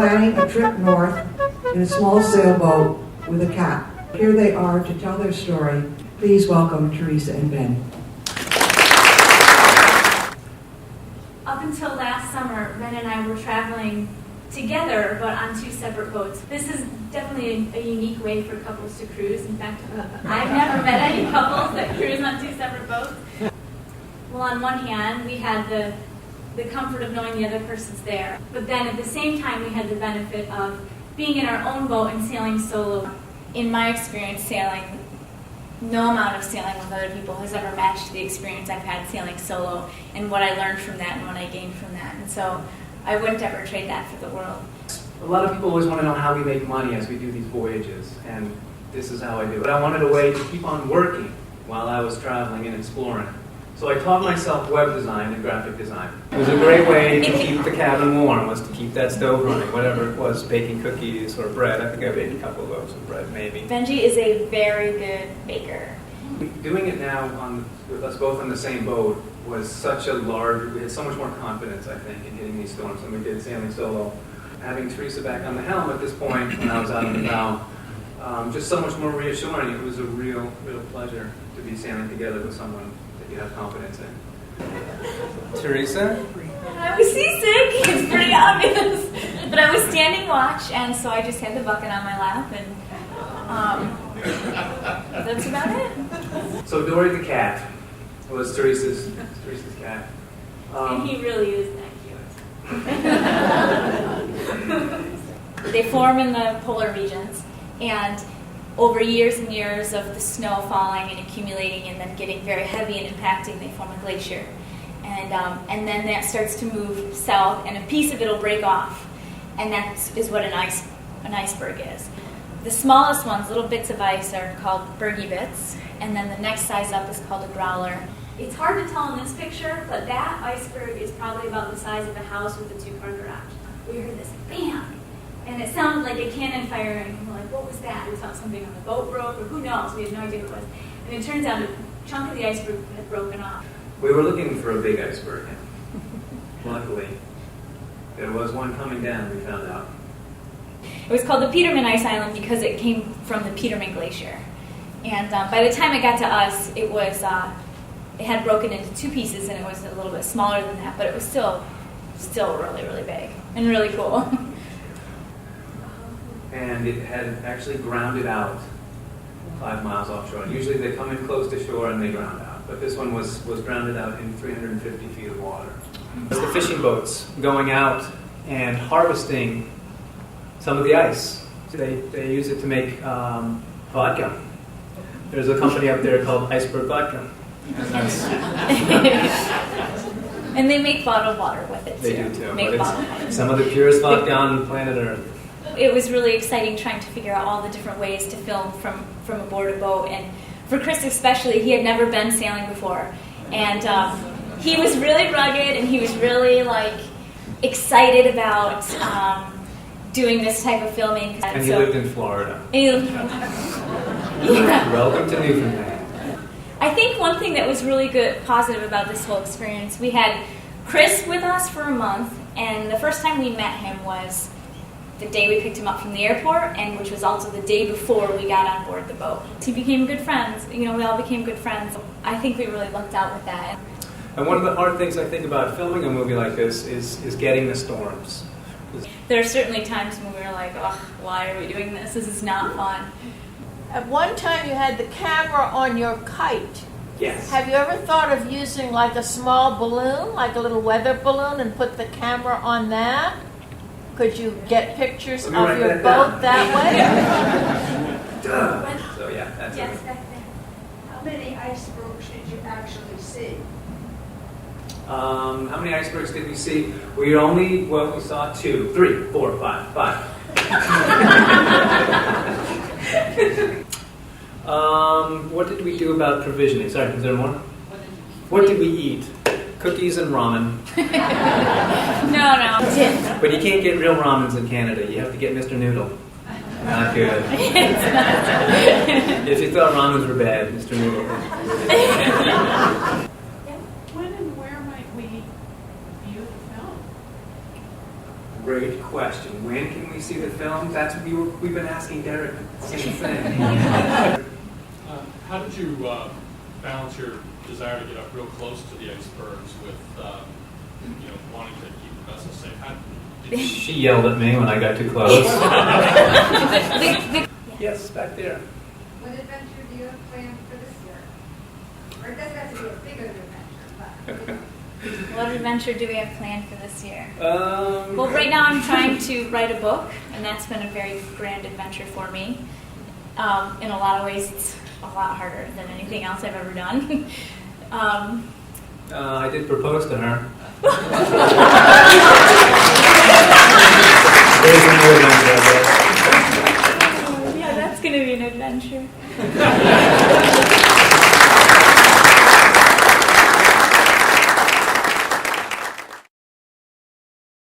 planning a trip north in a small sailboat with a cat. Here they are to tell their story. Please welcome Teresa and Ben. Up until last summer, Ben and I were traveling together, but on two separate boats. This is definitely a unique way for couples to cruise. In fact, I've never met any couples that cruise on two separate boats. Well, on one hand, we had the comfort of knowing the other person's there, but then at the same time, we had the benefit of being in our own boat and sailing solo. In my experience sailing, no amount of sailing with other people has ever matched the experience I've had sailing solo and what I learned from that and what I gained from that. And so I wouldn't ever trade that for the world. A lot of people always want to know how we make money as we do these voyages, and this is how I do it. I wanted a way to keep on working while I was traveling and exploring. So I taught myself web design and graphic design. It was a great way to keep the cabin warm, was to keep that stove running, whatever it was, baking cookies or bread. I think I baked a couple of loaves of bread, maybe. Benji is a very good baker. Doing it now with us both on the same boat was such a large, we had so much more confidence, I think, in hitting these storms than we did sailing solo. Having Teresa back on the helm at this point when I was out on the bow, just so much more reassuring. It was a real pleasure to be sailing together with someone that you have confidence in. Teresa? I was seasick, it's pretty obvious. But I was standing watch, and so I just had the bucket on my lap, and that's about it. So Dory the cat was Teresa's cat. And he really is that cute. They form in the polar regions, and over years and years of the snow falling and accumulating and then getting very heavy and impacting, they form a glacier. And then that starts to move south, and a piece of it will break off. And that is what an iceberg is. The smallest ones, little bits of ice, are called bergy bits, and then the next size up is called a growler. It's hard to tell in this picture, but that iceberg is probably about the size of a house with a two-car garage. We heard this bam, and it sounded like a cannon firing, and we're like, what was that? We thought something on the boat broke, or who knows? We had no idea what it was. And it turns out a chunk of the iceberg had broken off. We were looking for a big iceberg. Luckily, there was one coming down, we found out. It was called the Peterman Ice Island because it came from the Peterman Glacier. And by the time it got to us, it was it had broken into two pieces, and it was a little bit smaller than that, but it was still really big and really cool. And it had actually grounded out 5 miles offshore. Usually they come in close to shore and they ground out, but this one was grounded out in 350 feet of water. It's the fishing boats going out and harvesting some of the ice. They use it to make vodka. There's a company up there called Iceberg Vodka. And they make bottled water with it too. They do too. Make But it's some of the purest vodka on planet Earth. It was really exciting trying to figure out all the different ways to film from aboard a boat. And for Chris especially, he had never been sailing before. And he was really rugged, and he was really excited about doing this type of filming. And he lived in Florida. Yeah. Welcome to Newfoundland. I think one thing that was really positive about this whole experience, we had Chris with us for a month, and the first time we met him was the day we picked him up from the airport, and which was also the day before we got on board the boat. He became good friends. We all became good friends. I think we really lucked out with that. And one of the hard things I think about filming a movie like this is getting the storms. There are certainly times when we were like, oh, why are we doing this? This is not fun. At one time you had the camera on your kite. Yes. Have you ever thought of using a small balloon, like a little weather balloon, and put the camera on that? Could you get pictures of your boat that way? Duh. So yeah, that's Yes, it. back then. How many icebergs did you actually see? How many icebergs did we see? We saw 2, 3, 4, 5. What did we do about provisioning? Sorry, is there more? What did we eat? Cookies and ramen. No. But you can't get real ramens in Canada. You have to get Mr. Noodle. Not good. It's not. If you thought ramens were bad, Mr. Noodle. When and where might we view the film? Great question. When can we see the film? We've been asking Derek the same thing. How did you balance your desire to get up real close to the icebergs with, wanting to keep the vessel safe? She yelled at me when I got too close. Yes, back there. What adventure do you have planned for this year? Or it doesn't have to be a bigger adventure, but. What adventure do we have planned for this year? Well, right now I'm trying to write a book, and that's been a very grand adventure for me. In a lot of ways, it's a lot harder than anything else I've ever done. I did propose to her. There's another adventure, I guess. Yeah, that's going to be an adventure.